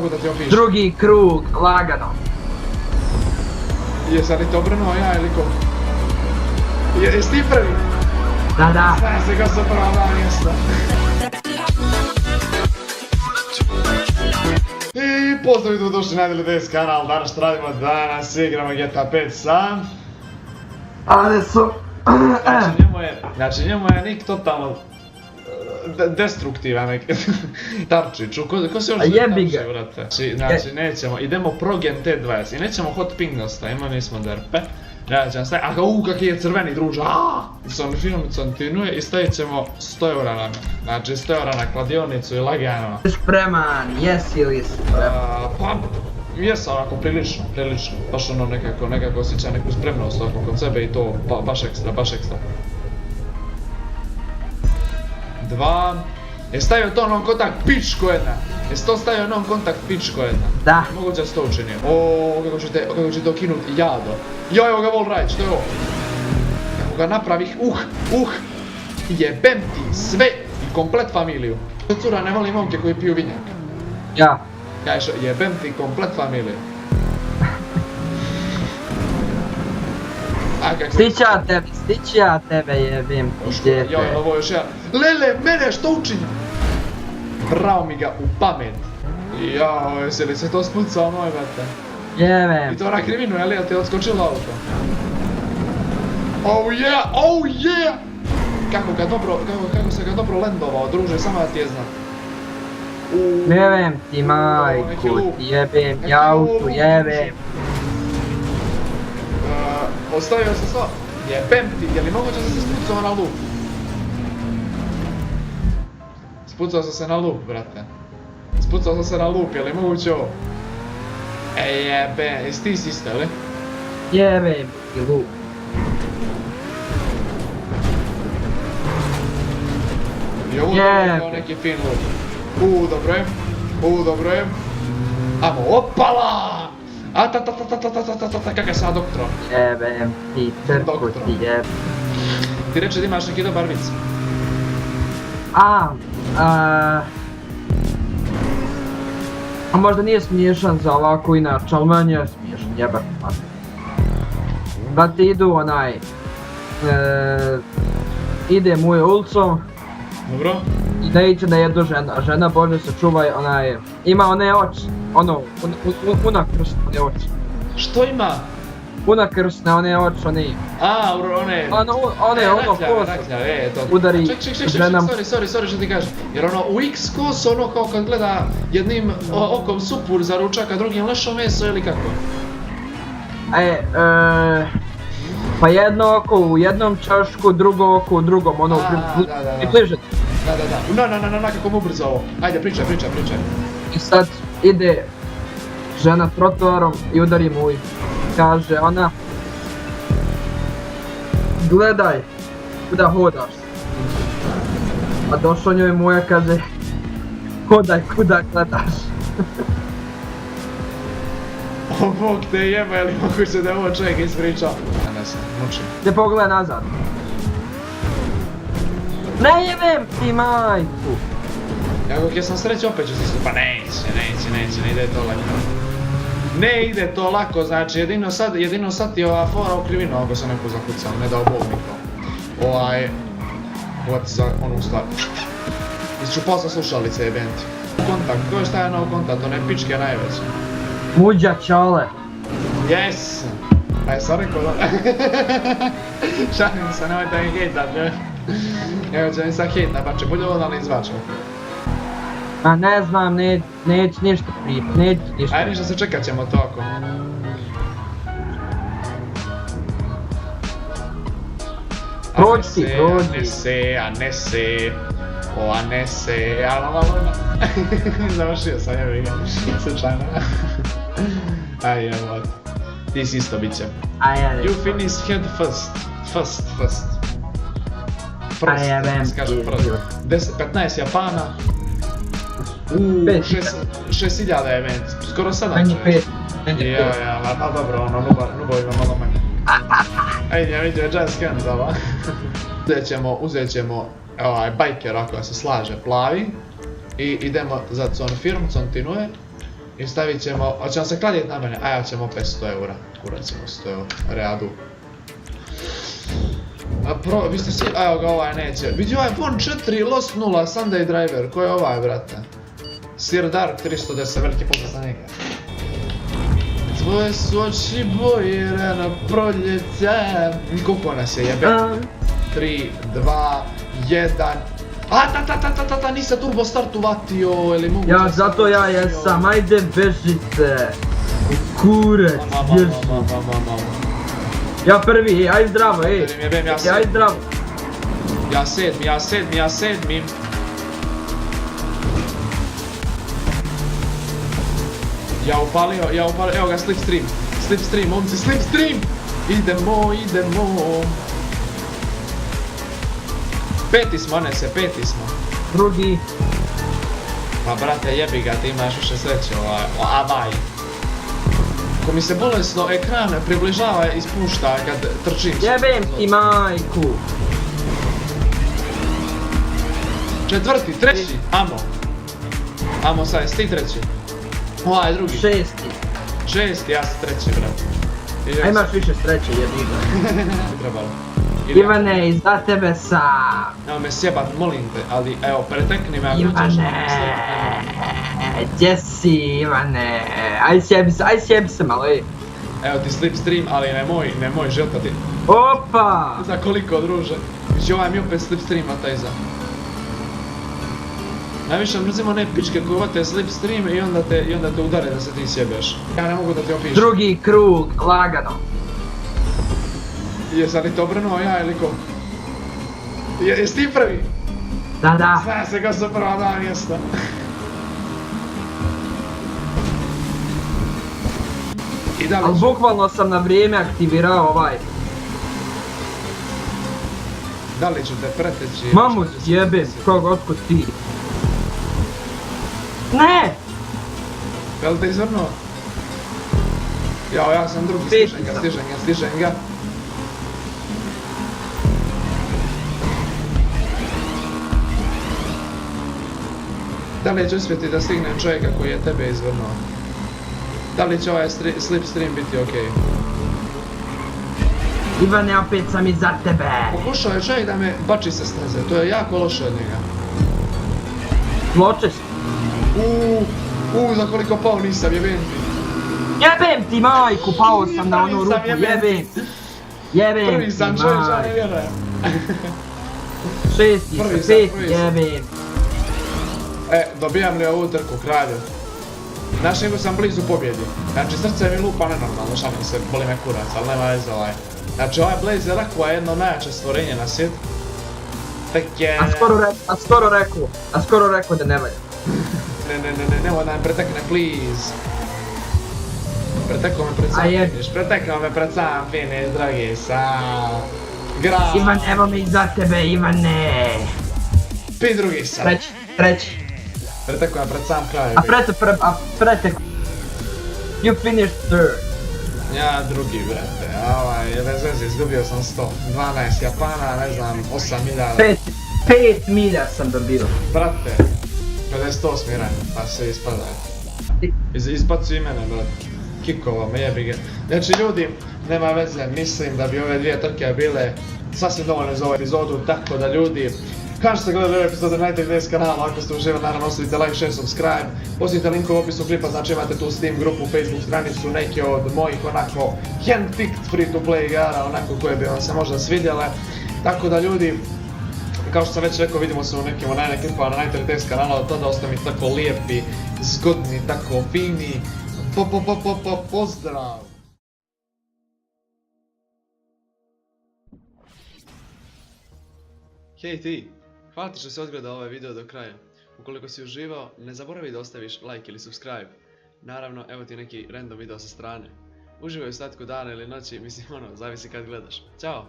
mogu da ti opišem. Drugi krug, lagano. Jesam li to obrnuo ja ili ko? Jesi ti prvi? Da. Zna se ga sa prava mjesta. I pozdrav i dobrodošli na LDS kanal, danas igramo GTA 5 sam. Ali su... Znači njemu je nik totalno destruktivan Tarčić, ko se još jebi ga. vrate. Znači nećemo, idemo pro Gen T20 i nećemo hot ping da stavimo, nismo derpe. Ja ćemo staviti, kak je crveni druže, Son film kontinuje i stavit ćemo 100 eura na me. Znači 100 eura na kladionicu i lagano. Spreman, jesi ili spreman? Pa, jesam onako prilično. Baš ono nekako osjeća neku spremnost kod sebe i to baš ekstra. 2. Je stavio to non-kontakt pičko jedna. Jesi to stavio non-kontakt pičko jedna? Da. Moguće da si to učinio. Kako će to kinuti jado. Jo, evo ga wall ride, što je ovo? Kako ga napravih, jebem ti sve i komplet familiju. Cura ne voli momke koji piju vinjak. Ja. Kažeš, jebem ti komplet familiju. Stići ja tebe jebim ti djete. Joj, ovo još ja. Lele, mene što učinio? Bravo mi ga u pamet. Jao, jesi li se to spucao moj brate? Jebem. I to na krivinu, jel ti je odskočilo auto? Oh yeah! Kako se ga dobro lendovao, druže, samo da ti je znam. Jebem ti majku, jebem ti auto, jebem. Ostavio se sva. Jebem ti, je li moguće da se spucao na lup? Spucao sam se na lup, brate. Spucao sam se na lup, je li moguće ovo? Jebem, jesi ti si isto, ili? Jebem ti lup. I ovo je kao neki fin lup. Dobro je. Amo, opala! Kak je sad doktoro? Jebem ti, crku ti jebem. Ti reče da imaš neki dobar vic. A možda nije smiješan za ovako inače, ali meni je smiješan, jebem. Da ti idu idem u ulicom. Dobro. I da iće da jedu žena Bože se čuvaj, ima one oči, unakršne one oči. Što ima? Unakršne one oči, one... kosa, udari ženam. Sorry što ti kažem, jer ono u X kosu ono kao kad gleda jednim okom supur za ručak, a drugim lešo meso ili kako? Pa jedno oko u jednom čašku, drugo oko u drugom, ono i bliže. Da, kako mu ubrzo ovo. Ajde, pričaj. I sad ide žena trotoarom i udari mu i kaže ona, gledaj, kuda hodaš? A došao njoj moja kaže, hodaj kuda gledaš. O Bog te jeba, je li moguće da je ovo čovjek ispričao? Ne sam, mučim. Ne pogledaj nazad. Ne jebem ti majku! Kako sam sreće opet ću si pa neće, ne ide to lako. Ne ide to lako, znači jedino sad je ova fora u krivinu ako sam neko zakucao, ne dao Bog niko. Uvati za onu stvar. Isčupao sam slušalice jebenti. Kontakt, ko je šta je novo kontakt, one pičke najveće. Muđa čale. Yes! Aj sam rekao da... Šalim se, nemoj da mi hejtat, ne? Evo će mi sad hejtna, pa će bolje ovo da ne izvačam. A ne znam, neću ništa prijet, Ajde ništa se čekat ćemo to ako. Prođi. Anese, završio sam, jebi ga, slučajno. Aj, evo, ti si isto bit će. You finish head first. Kažem prst. 15 Japana. 6000 je event, skoro 7 čovjek. Ja, ali dobro, ono, nubo ima malo manje. Ajde, ja vidio je jazz scan za ova. Uzet ćemo biker ako se slaže plavi. I idemo za con firm, continue. I stavit ćemo, hoće vam se kladit na mene, a ja ćemo opet 100 eura. Kurac ćemo 100 eura, readu. Vi ste svi, evo ga ovaj neće. Vidi ovaj Von 4 Lost 0 Sunday Driver, ko je ovaj brate? Sir Dark 310, veliki pozdrav za njega. Tvoje su oči bojire na proljeće. Koliko nas je jebe? 3, 2, 1. Ta, nisam turbo start uvatio, ili moguće... Ja, zato ja jesam, ajde bežite. Kurac, bježi. Ja prvi, aj zdravo, ej. Aj zdravo. Ja sedmi. Ja upalio, evo ga slipstream, momci, slipstream! Idemo. Peti smo. Drugi. Pa brate, jebi ga, ti imaš više sreće, avaj. Ako mi se bolesno ekran približava i ispušta kad trčim. Jebem ti majku. Četvrti, treći, Amo sad, jesi ti treći? Ovaj drugi. Šesti, ja sam treći, brate. A imaš više sreće, jebiga. Trebalo. Ivane, za tebe sam. Evo me sjebat, molim te, ali evo, pretekni me ako ćeš. Ivane, gdje si Ivane? Aj sjebi se malo, ej. Evo ti slipstream, ali nemoj želtati. Opa! Za koliko, druže. Znači ovaj mi opet slipstreama taj za. Najviše mrzimo one pičke koje uvate slipstream i onda te udare da se ti sjebeš. Ja ne mogu da ti opišem. Drugi krug, lagano. Jesam li to obrnuo ja ili ko? Jesi ti prvi? Da. Zna se ko su prva dva mjesta. Ali bukvalno sam na vrijeme aktivirao ovaj. Da li ću te preteći? Mamu jebem, koga otkud ti? Ne! Je li te izvrnuo? Ja sam drugi, stižem ga. Da li će uspjeti da stignem čovjeka koji je tebe izvrnuo? Da li će ovaj slipstream biti okej? Ivane, opet sam iza tebe. Pokušao je čovjek da me bači sa steze, to je jako loše od njega. Zločest. Za koliko pao nisam, jebem ti. Jebem ti majku, pao sam na onu ruku, jebem. Jebem Prvi ti sam čovjek, ja ne majku. vjerujem. Šesti, pet, jebem. Dobijam li ovu trku, kralju? Znaš, nego sam blizu pobjedi. Znači, srce mi lupa nenormalno, šalim se, boli me kurac, ali nema veze ovaj. Znači, ovaj Blaze Rakua je jedno najjače stvorenje na svijet. Tek je... A skoro rekao da ne valja. Nemoj da me pretekne, please. Pretekao me pred sam finish, dragi, Grad. Ivan, evo mi iza tebe, Ivane. Pi drugi sad. Treći. Pretekao me pred sam kraj. Pretek. You finished third. Ja drugi, brate, bez veze, izgubio sam 100, 12 Japana, ne znam, 8.000. 5 milja sam dobio. Brate, 58 ranj, pa se ispadaju. Izbacu i mene, brate. Kikova me jebi ga. Znači ljudi, nema veze, mislim da bi ove dvije trke bile sasvim dovoljne za ovu epizodu, tako da ljudi, kao što ste gledali ove epizode na ITVS kanalu, ako ste uživali, naravno ostavite like, share, subscribe, postavite link u opisu klipa, znači imate tu Steam grupu, Facebook stranicu, neke od mojih onako handpicked free to play igara, onako koje bi vam se možda svidjele, tako da ljudi, kao što sam već rekao, vidimo se u nekim online klipama na ITVS kanalu, od tada ostavite tako lijepi, zgodni, tako fini, pozdrav! Hej ti, hvala ti što si odgledao ovaj video do kraja. Ukoliko si uživao, ne zaboravi da ostaviš like ili subscribe. Naravno, evo ti neki random video sa strane. Uživaj u ostatku dana ili noći, mislim zavisi kad gledaš. Ćao!